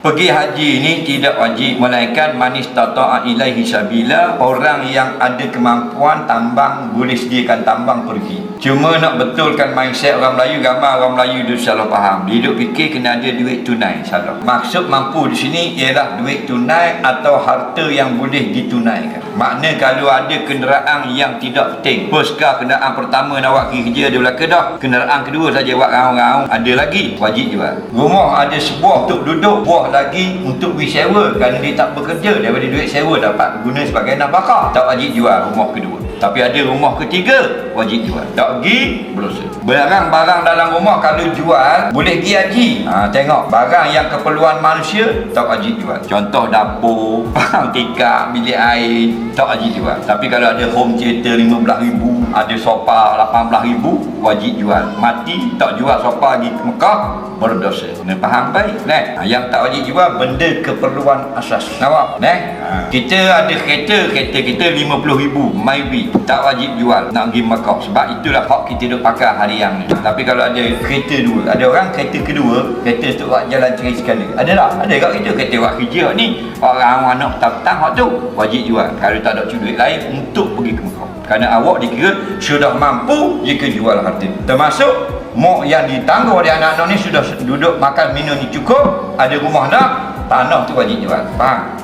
Pergi haji ni tidak wajib, melainkan man istata'a ilaihi sabila, orang yang ada kemampuan tambang boleh sediakan tambang pergi. Cuma nak betulkan mindset orang Melayu, ramai orang Melayu dia salah faham. Dia duk fikir kena ada duit tunai, salah. Maksud mampu di sini ialah duit tunai atau harta yang boleh ditunaikan. Makna kalau ada kenderaan yang tidak penting, puskah kenderaan pertama nak awak pergi kerja ada belaka dah, kenderaan kedua saja awak raung-raung ada lagi, wajib jual. Rumah ada sebuah untuk duduk, buah lagi untuk pergi sewa kerana dia tak bekerja, daripada duit sewa dapat guna sebagai nafkah, tak wajib jual rumah kedua. Tapi ada rumah ketiga, wajib jual. Tak pergi, berdosa. Barang-barang dalam rumah kalau jual, boleh pergi haji. Tengok, barang yang keperluan manusia, tak wajib jual. Contoh dapur, barang tikar, bilik air, tak wajib jual. Tapi kalau ada home theater 15,000, ada sofa 18,000, wajib jual. Mati, tak jual sofa lagi ke Mekah, berdosa. Kena faham baik. Yang tak wajib jual, benda keperluan asas. Nampak? Kita ada kereta kita 50,000, maybe tak wajib jual nak pergi Makkah, sebab itulah hak kita duk pakai harian ni. Tapi kalau ada kereta dua, ada orang kereta kedua, kereta untuk buat jalan cerai sekali, ada tak? Ada kat kita kereta buat kerja ni, orang nak petang-petang hak tu wajib jual kalau tak ada duit lain untuk pergi ke Makkah, kerana awak dikira sudah mampu jika jual harta. Termasuk mak yang ditangguh oleh anak-anak ni sudah duduk makan minum ni cukup, ada rumah nak, tanah tu wajib jual. Faham?